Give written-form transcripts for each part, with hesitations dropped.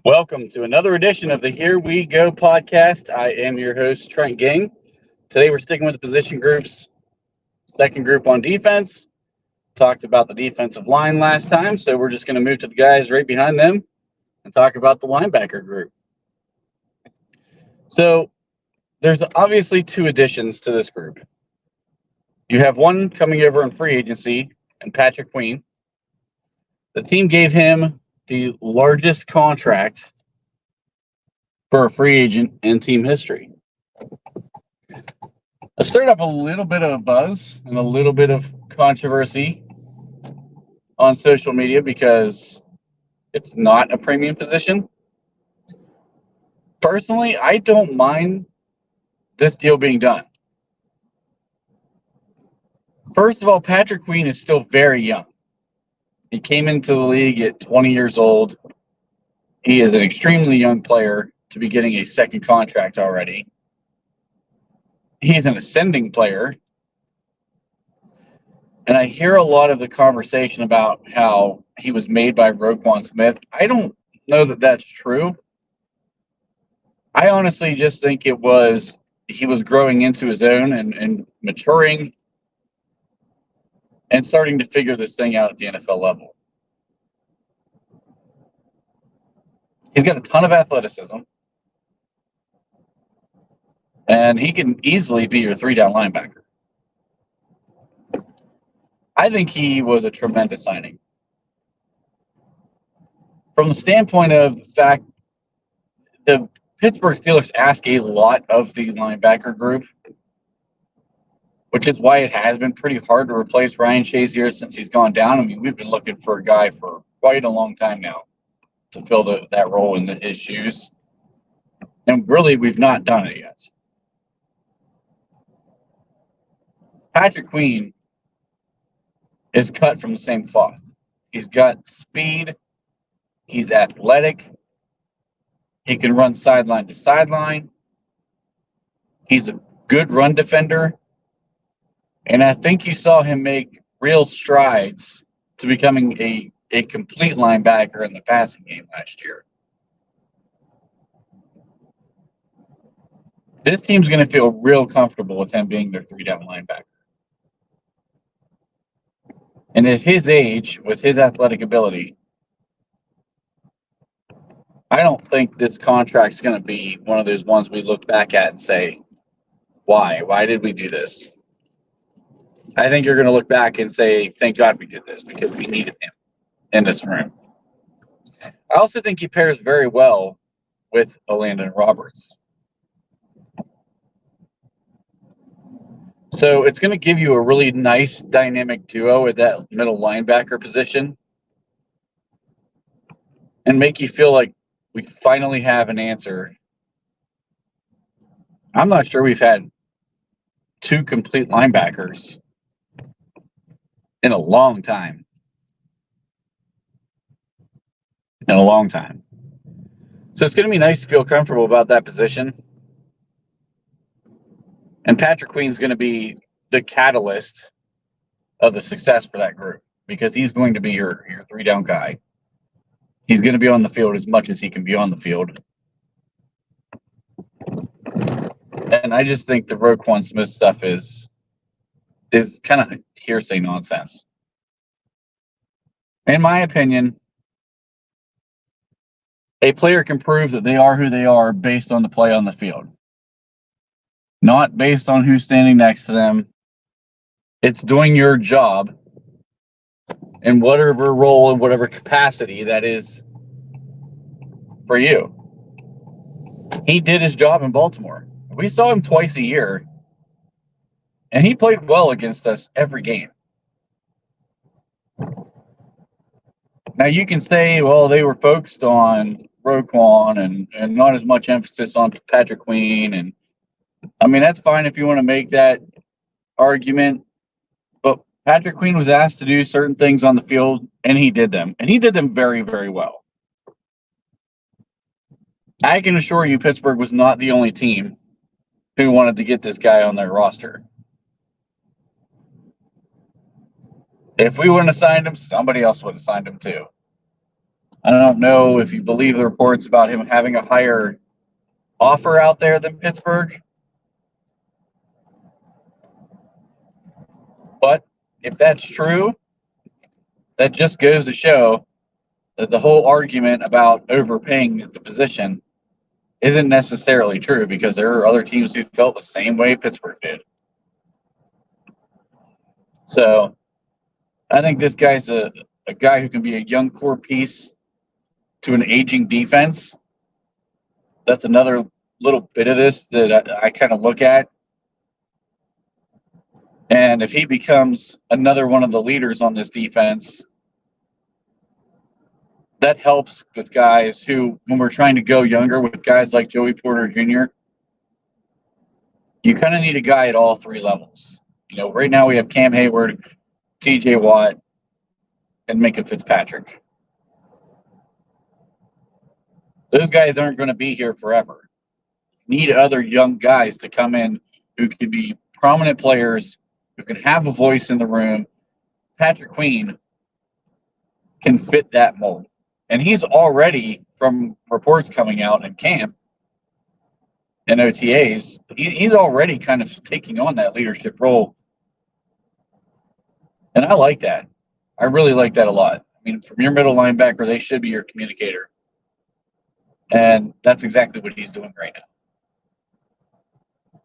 Welcome to another edition of the Here We Go podcast. I am your host, Trent Gang. Today we're sticking with the position groups. Second group on defense. Talked about the defensive line last time, so we're just going to move to the guys right behind them and talk about the linebacker group. So there's obviously two additions to this group. You have one coming over in free agency, and Patrick Queen. The team gave him the largest contract for a free agent in team history. It stirred up a little bit of a buzz and a little bit of controversy on social media because it's not a premium position. Personally, I don't mind this deal being done. First of all, Patrick Queen is still very young. He came into the league at 20 years old. He is an extremely young player to be getting a second contract already. He's an ascending player. And I hear a lot of the conversation about how he was made by Roquan Smith. I don't know that that's true. I honestly just think he was growing into his own and maturing and starting to figure this thing out at the NFL level. He's got a ton of athleticism, and he can easily be your three-down linebacker. I think he was a tremendous signing. From the standpoint of the fact the Pittsburgh Steelers ask a lot of the linebacker group, which is why it has been pretty hard to replace Ryan Shazier since he's gone down. I mean, we've been looking for a guy for quite a long time now to fill that role in his shoes. And really, we've not done it yet. Patrick Queen is cut from the same cloth. He's got speed. He's athletic. He can run sideline to sideline. He's a good run defender. And I think you saw him make real strides to becoming a complete linebacker in the passing game last year. This team's going to feel real comfortable with him being their three-down linebacker. And at his age, with his athletic ability, I don't think this contract's going to be one of those ones we look back at and say, why? Why did we do this? I think you're going to look back and say, thank God we did this because we needed him in this room. I also think he pairs very well with Landon Roberts. So it's going to give you a really nice dynamic duo at that middle linebacker position and make you feel like we finally have an answer. I'm not sure we've had two complete linebackers in a long time. So it's going to be nice to feel comfortable about that position. And Patrick Queen's going to be the catalyst of the success for that group because he's going to be your three-down guy. He's going to be on the field as much as he can be on the field. And I just think the Roquan Smith stuff is kind of hearsay nonsense. In my opinion, a player can prove that they are who they are based on the play on the field, not based on who's standing next to them. It's doing your job in whatever role and whatever capacity that is for you. He did his job in Baltimore. We saw him twice a year, and he played well against us every game. Now, you can say, well, they were focused on Roquan and not as much emphasis on Patrick Queen. And, I mean, that's fine if you want to make that argument. But Patrick Queen was asked to do certain things on the field, and he did them. And he did them very, very well. I can assure you Pittsburgh was not the only team who wanted to get this guy on their roster. If we wouldn't have signed him, somebody else would have signed him too. I don't know if you believe the reports about him having a higher offer out there than Pittsburgh. But if that's true, that just goes to show that the whole argument about overpaying at the position isn't necessarily true, because there are other teams who felt the same way Pittsburgh did. So I think this guy's a guy who can be a young core piece to an aging defense. That's another little bit of this that I kind of look at. And if he becomes another one of the leaders on this defense, that helps with guys who, when we're trying to go younger with guys like Joey Porter Jr., you kind of need a guy at all three levels. You know, right now we have Cam Hayward, TJ Watt, and Minka Fitzpatrick. Those guys aren't going to be here forever. You need other young guys to come in who can be prominent players, who can have a voice in the room. Patrick Queen can fit that mold. And he's already, from reports coming out in camp and OTAs, he's already kind of taking on that leadership role. And I like that. I really like that a lot. I mean, from your middle linebacker, they should be your communicator. And that's exactly what he's doing right now.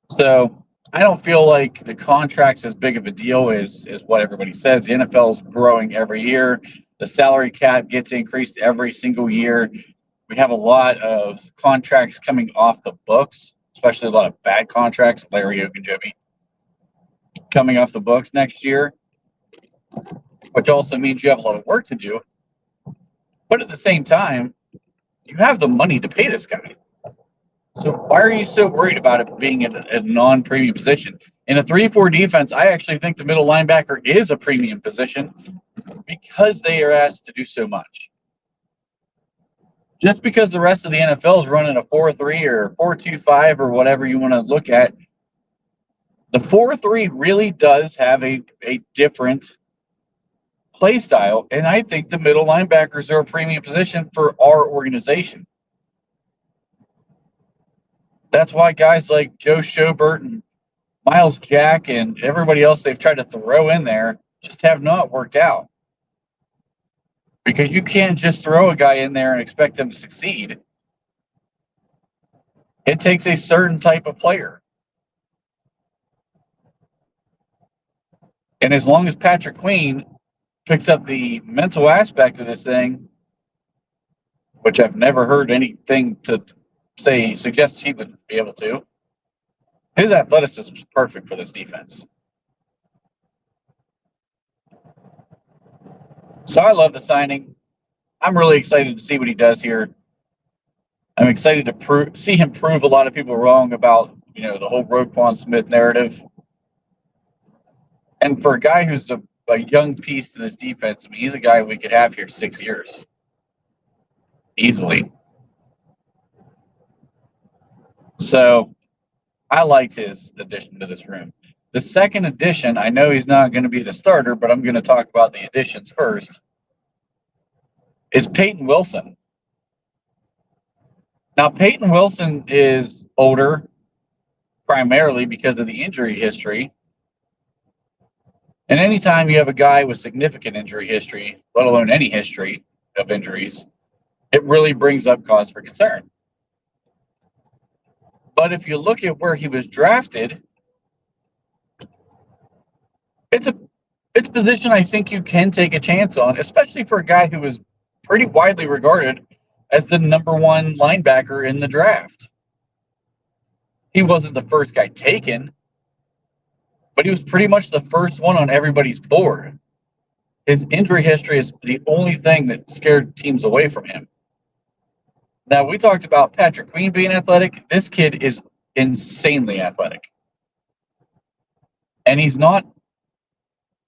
So I don't feel like the contract's as big of a deal as what everybody says. The NFL is growing every year. The salary cap gets increased every single year. We have a lot of contracts coming off the books, especially a lot of bad contracts, Larry Ogunjobi, coming off the books next year, which also means you have a lot of work to do. But at the same time, you have the money to pay this guy. So why are you so worried about it being a non-premium position? In a 3-4 defense, I actually think the middle linebacker is a premium position because they are asked to do so much. Just because the rest of the NFL is running a 4-3 or 4-2-5 or whatever you want to look at, the 4-3 really does have a different play style, and I think the middle linebackers are a premium position for our organization. That's why guys like Joe Schobert and Miles Jack and everybody else they've tried to throw in there just have not worked out. Because you can't just throw a guy in there and expect them to succeed. It takes a certain type of player. And as long as Patrick Queen picks up the mental aspect of this thing, which I've never heard anything to suggest he would be able to, his athleticism is perfect for this defense. So I love the signing. I'm really excited to see what he does here. I'm excited to see him prove a lot of people wrong about, the whole Roquan Smith narrative. And for a guy who's a young piece to this defense, I mean, he's a guy we could have here 6 years. Easily. So I liked his addition to this room. The second addition, I know he's not going to be the starter, but I'm going to talk about the additions first, is Peyton Wilson. Now, Peyton Wilson is older, primarily because of the injury history. And anytime you have a guy with significant injury history, let alone any history of injuries, it really brings up cause for concern. But if you look at where he was drafted, it's a position I think you can take a chance on, especially for a guy who was pretty widely regarded as the number one linebacker in the draft. He wasn't the first guy taken, but he was pretty much the first one on everybody's board. His injury history is the only thing that scared teams away from him. Now, we talked about Patrick Queen being athletic. This kid is insanely athletic. And he's not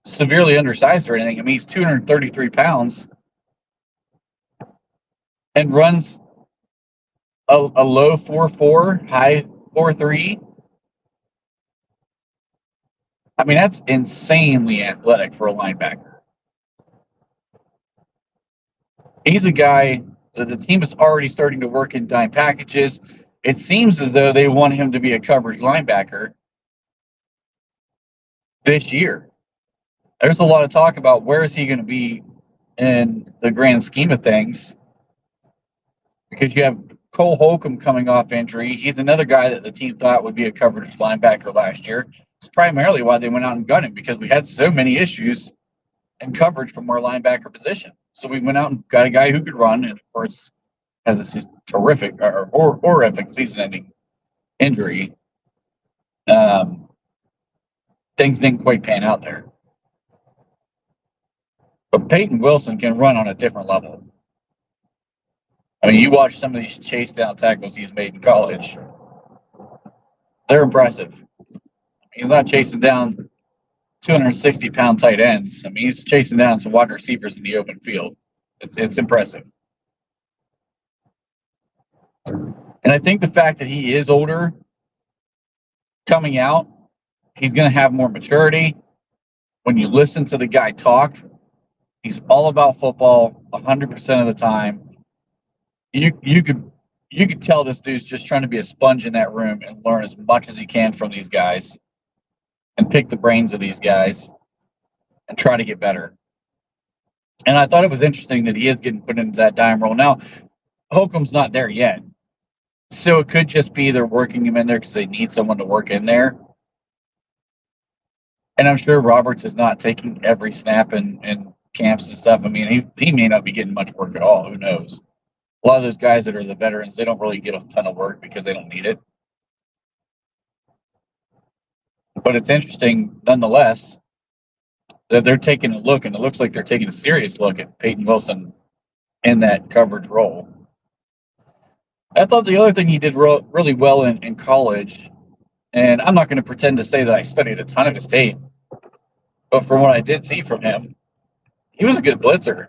severely undersized or anything. I mean, he's 233 pounds and runs a low 4.4, high 4.3. I mean, that's insanely athletic for a linebacker. He's a guy that the team is already starting to work in dime packages. It seems as though they want him to be a coverage linebacker this year. There's a lot of talk about where is he going to be in the grand scheme of things, because you have Cole Holcomb coming off injury. He's another guy that the team thought would be a coverage linebacker last year. It's primarily why they went out and got him, because we had so many issues in coverage from our linebacker position. So we went out and got a guy who could run, and of course has a terrific or horrific season-ending injury. Things didn't quite pan out there. But Peyton Wilson can run on a different level. I mean, you watch some of these chase down tackles he's made in college. They're impressive. He's not chasing down 260-pound tight ends. I mean, he's chasing down some wide receivers in the open field. It's impressive. And I think the fact that he is older coming out, he's going to have more maturity. When you listen to the guy talk, he's all about football 100% of the time. You could tell this dude's just trying to be a sponge in that room and learn as much as he can from these guys and pick the brains of these guys and try to get better. And I thought it was interesting that he is getting put into that dime role. Now, Holcomb's not there yet. So it could just be they're working him in there because they need someone to work in there. And I'm sure Roberts is not taking every snap in camps and stuff. I mean, he may not be getting much work at all. Who knows? A lot of those guys that are the veterans, they don't really get a ton of work because they don't need it. But it's interesting, nonetheless, that they're taking a look, and it looks like they're taking a serious look at Peyton Wilson in that coverage role. I thought the other thing he did really well in college, and I'm not going to pretend to say that I studied a ton of his tape, but from what I did see from him, he was a good blitzer.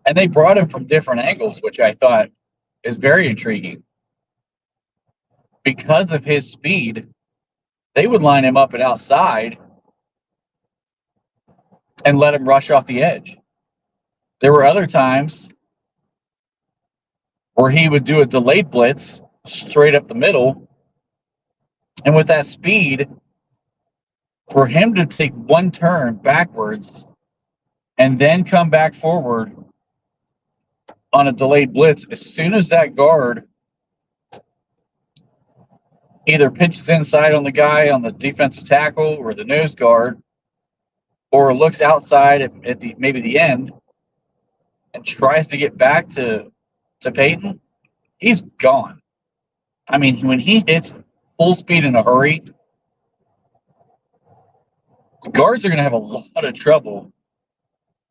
And they brought him from different angles, which I thought is very intriguing. Because of his speed, they would line him up at outside and let him rush off the edge. There were other times where he would do a delayed blitz straight up the middle. And with that speed, for him to take one turn backwards and then come back forward on a delayed blitz, as soon as that guard either pitches inside on the guy on the defensive tackle or the nose guard, or looks outside at maybe the end and tries to get back to Peyton, he's gone. I mean, when he hits full speed in a hurry, the guards are going to have a lot of trouble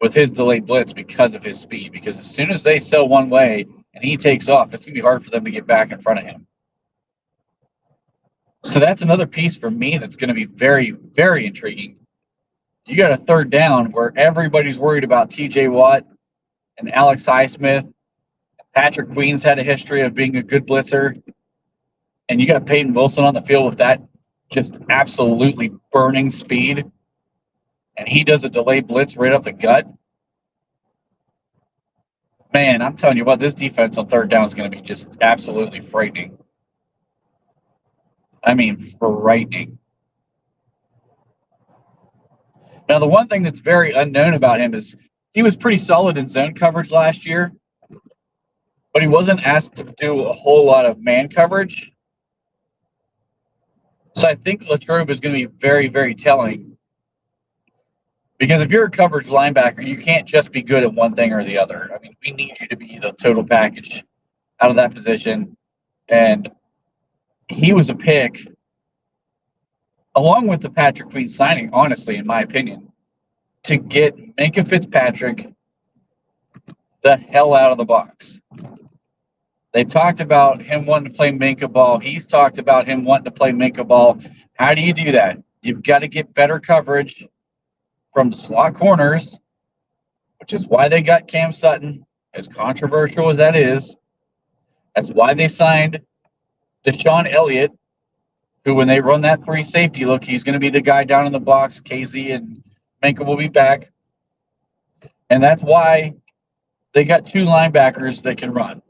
with his delayed blitz because of his speed. Because as soon as they sell one way and he takes off, it's going to be hard for them to get back in front of him. So that's another piece for me that's going to be very, very intriguing. You got a third down where everybody's worried about T.J. Watt and Alex Highsmith. Patrick Queen's had a history of being a good blitzer. And you got Peyton Wilson on the field with that just absolutely burning speed. And he does a delayed blitz right up the gut. Man, I'm telling you what, this defense on third down is going to be just absolutely frightening. I mean, frightening. Now, the one thing that's very unknown about him is he was pretty solid in zone coverage last year, but he wasn't asked to do a whole lot of man coverage. So I think Latrobe is going to be very, very telling. Because if you're a coverage linebacker, you can't just be good at one thing or the other. I mean, we need you to be the total package out of that position. And he was a pick, along with the Patrick Queen signing, honestly, in my opinion, to get Minkah Fitzpatrick the hell out of the box. They talked about him wanting to play Minkah ball. He's talked about him wanting to play Minkah ball. How do you do that? You've got to get better coverage from the slot corners, which is why they got Cam Sutton, as controversial as that is. That's why they signed Deshaun Elliott, who, when they run that free safety look, he's going to be the guy down in the box. KZ and Minkah will be back. And that's why They got two linebackers that can run.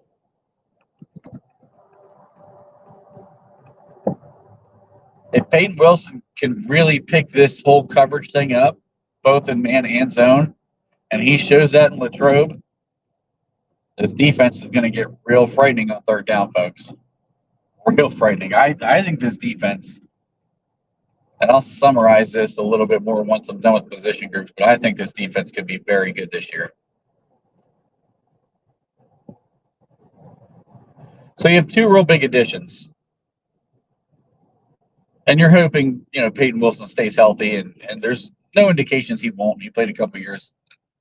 If Peyton Wilson can really pick this whole coverage thing up, both in man and zone, and he shows that in Latrobe, this defense is going to get real frightening on third down, folks. Real frightening. I think this defense, and I'll summarize this a little bit more once I'm done with position groups, but I think this defense could be very good this year. So you have two real big additions. And you're hoping, Peyton Wilson stays healthy, and there's no indications he won't. He played a couple years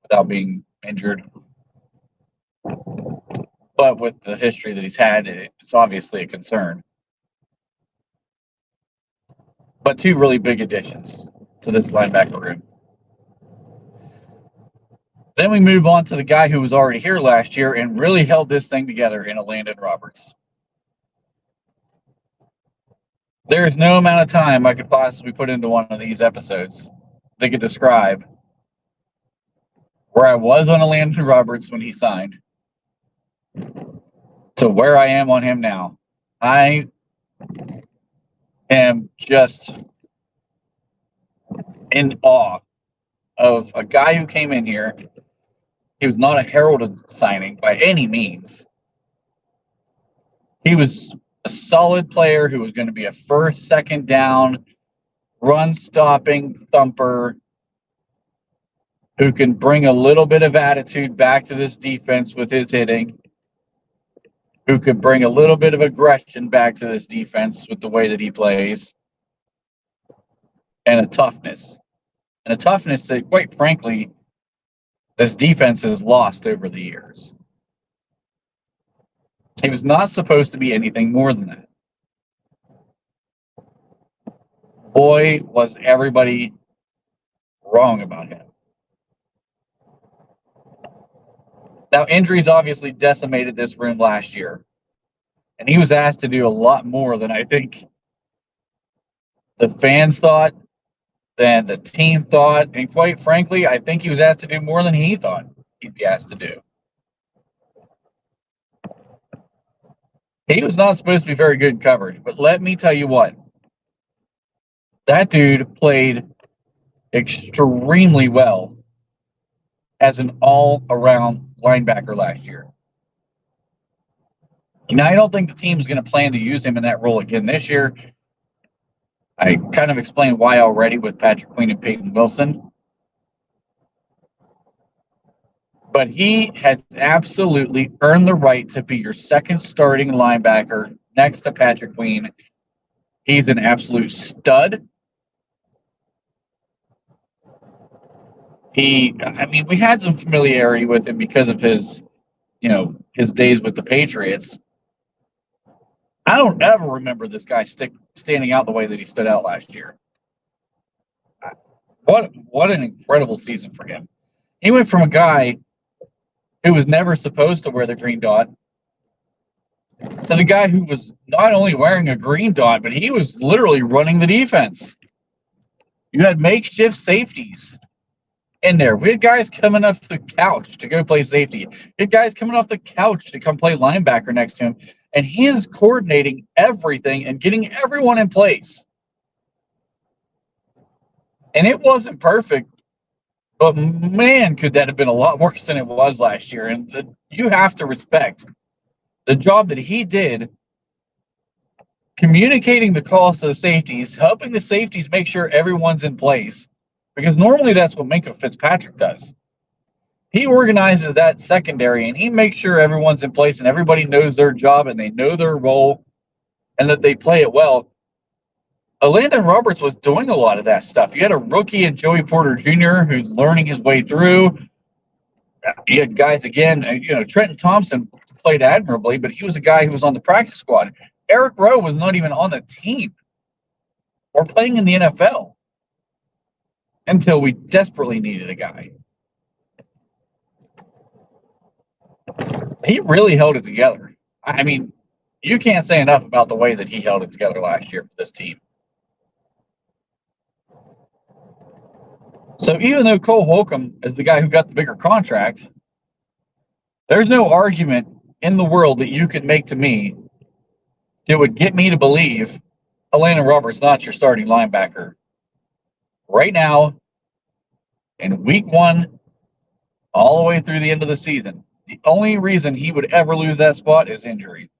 without being injured. But with the history that he's had, it's obviously a concern. But two really big additions to this linebacker room. Then we move on to the guy who was already here last year and really held this thing together in Landon Roberts. There is no amount of time I could possibly put into one of these episodes that could describe where I was on Landon Roberts when he signed to where I am on him now. I am just in awe of a guy who came in here. He was not a heralded signing by any means. He was a solid player who was going to be a first, second down, run-stopping thumper who can bring a little bit of attitude back to this defense with his hitting, who could bring a little bit of aggression back to this defense with the way that he plays, and a toughness. And a toughness that, quite frankly, this defense has lost over the years. He was not supposed to be anything more than that. Boy, was everybody wrong about him. Now, injuries obviously decimated this room last year. And he was asked to do a lot more than I think the fans thought, than the team thought. And quite frankly, I think he was asked to do more than he thought he'd be asked to do. He was not supposed to be very good coverage, but let me tell you what. That dude played extremely well as an all-around linebacker last year. Now, I don't think the team is going to plan to use him in that role again this year. I kind of explained why already with Patrick Queen and Peyton Wilson. But he has absolutely earned the right to be your second starting linebacker next to Patrick Queen. He's an absolute stud. We had some familiarity with him because of his days with the Patriots. I don't ever remember this guy standing out the way that he stood out last year. What an incredible season for him. He went from a guy who was never supposed to wear the green dot to the guy who was not only wearing a green dot, but he was literally running the defense. You had makeshift safeties in there. We had guys coming off the couch to go play safety. We had guys coming off the couch to come play linebacker next to him. And he is coordinating everything and getting everyone in place. And it wasn't perfect, but man, could that have been a lot worse than it was last year. And you have to respect the job that he did communicating the calls to the safeties, helping the safeties make sure everyone's in place. Because normally that's what Minkah Fitzpatrick does. He organizes that secondary, and he makes sure everyone's in place and everybody knows their job and they know their role and that they play it well. Landon Roberts was doing a lot of that stuff. You had a rookie in Joey Porter Jr. who's learning his way through. You had guys, again, Trenton Thompson played admirably, but he was a guy who was on the practice squad. Eric Rowe was not even on the team or playing in the NFL until we desperately needed a guy. He really held it together. I mean, you can't say enough about the way that he held it together last year for this team. So even though Cole Holcomb is the guy who got the bigger contract, There's no argument in the world that you could make to me that would get me to believe Elandon Roberts not your starting linebacker right now in week 1 all the way through the end of the season. The only reason he would ever lose that spot is injury.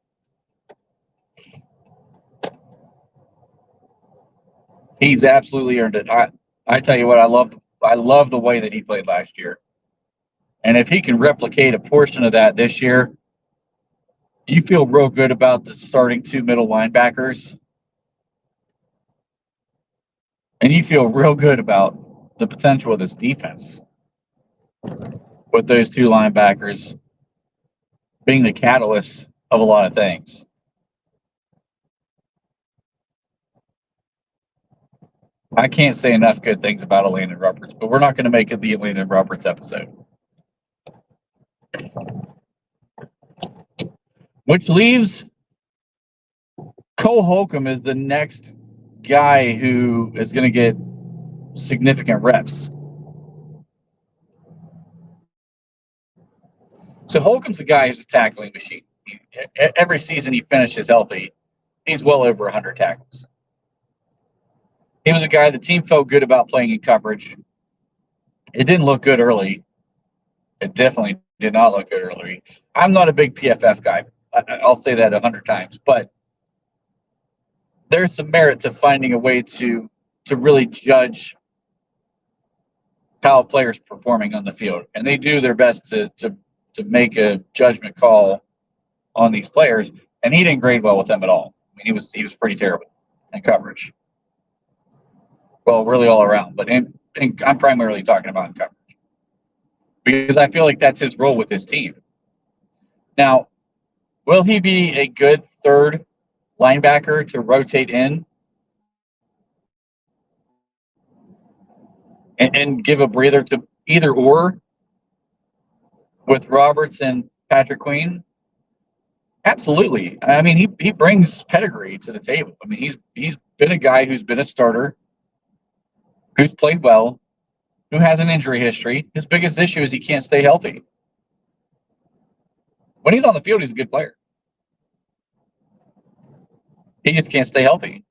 He's absolutely earned it. I tell you what, I love the way that he played last year. And if he can replicate a portion of that this year, you feel real good about the starting 2 middle linebackers. And you feel real good about the potential of this defense with those 2 linebackers being the catalyst of a lot of things. I can't say enough good things about Elandon Roberts, but we're not going to make it the Elandon Roberts episode. Which leaves Cole Holcomb as the next guy who is going to get significant reps. So Holcomb's a guy who's a tackling machine. Every season he finishes healthy, he's well over 100 tackles. He was a guy the team felt good about playing in coverage. It didn't look good early. It definitely did not look good early. I'm not a big PFF guy. I'll say that 100 times. But there's some merit to finding a way to really judge how a player's performing on the field. And they do their best to make a judgment call on these players. And he didn't grade well with them at all. I mean, he was pretty terrible in coverage. Well, really all around. But I'm primarily talking about in coverage. Because I feel like that's his role with his team. Now, will he be a good third linebacker to rotate in and give a breather to either or with Roberts and Patrick Queen? Absolutely. I mean, he brings pedigree to the table. I mean, he's been a guy who's been a starter, who's played well, who has an injury history. His biggest issue is he can't stay healthy. When he's on the field, he's a good player. He just can't stay healthy.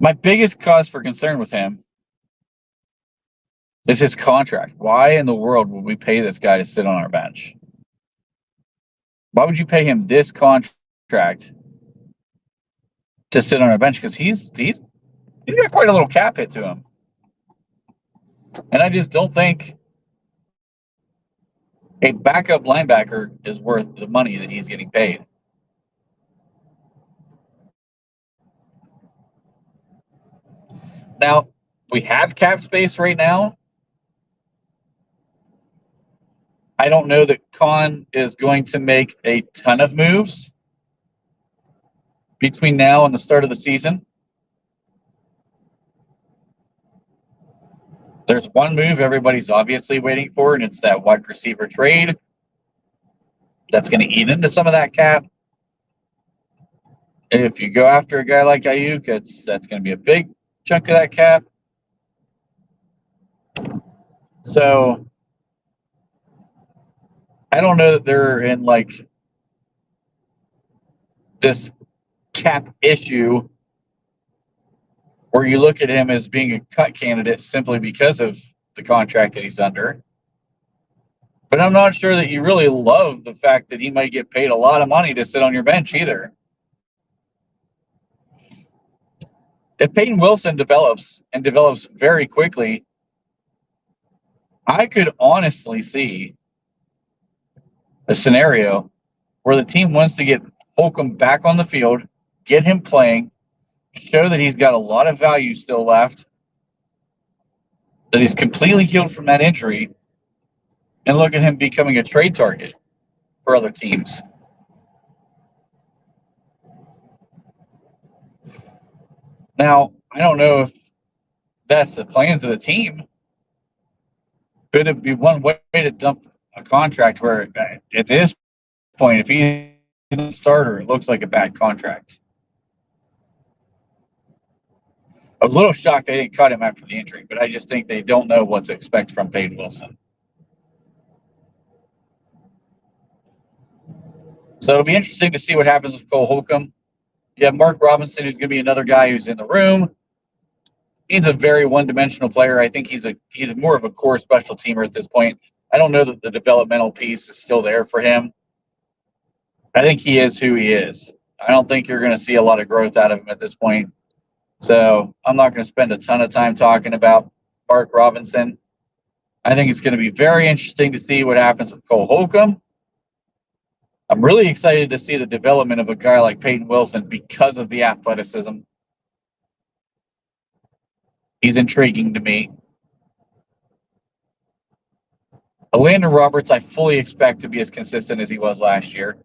My biggest cause for concern with him is his contract. Why in the world would we pay this guy to sit on our bench? Why would you pay him this contract to sit on our bench? Because he's got quite a little cap hit to him. And I just don't think a backup linebacker is worth the money that he's getting paid. Now, we have cap space right now. I don't know that Khan is going to make a ton of moves between now and the start of the season. There's one move everybody's obviously waiting for, and it's that wide receiver trade. That's going to eat into some of that cap. And if you go after a guy like Ayuk, that's going to be a big chunk of that cap. So I don't know that they're in like this cap issue where you look at him as being a cut candidate simply because of the contract that he's under. But I'm not sure that you really love the fact that he might get paid a lot of money to sit on your bench either. If Peyton Wilson develops very quickly, I could honestly see a scenario where the team wants to get Holcomb back on the field, get him playing, show that he's got a lot of value still left, that he's completely healed from that injury, and look at him becoming a trade target for other teams. Now, I don't know if that's the plans of the team. Could it be one way to dump a contract where at this point, if he's a starter, it looks like a bad contract? I was a little shocked they didn't cut him after the injury, but I just think they don't know what to expect from Peyton Wilson. So it'll be interesting to see what happens with Cole Holcomb. You have Mark Robinson, who's going to be another guy who's in the room. He's a very one-dimensional player. I think he's more of a core special teamer at this point. I don't know that the developmental piece is still there for him. I think he is who he is. I don't think you're going to see a lot of growth out of him at this point. So I'm not going to spend a ton of time talking about Mark Robinson. I think it's going to be very interesting to see what happens with Cole Holcomb. I'm really excited to see the development of a guy like Peyton Wilson because of the athleticism. He's intriguing to me. Landon Roberts, I fully expect to be as consistent as he was last year.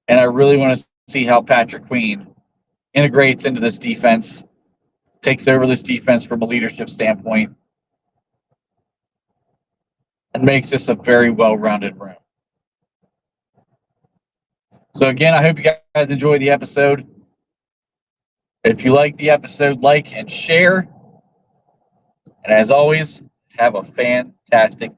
And I really want to see how Patrick Queen integrates into this defense, takes over this defense from a leadership standpoint, and makes this a very well-rounded room. So again, I hope you guys enjoyed the episode. If you like the episode, like and share. And as always, have a fantastic day.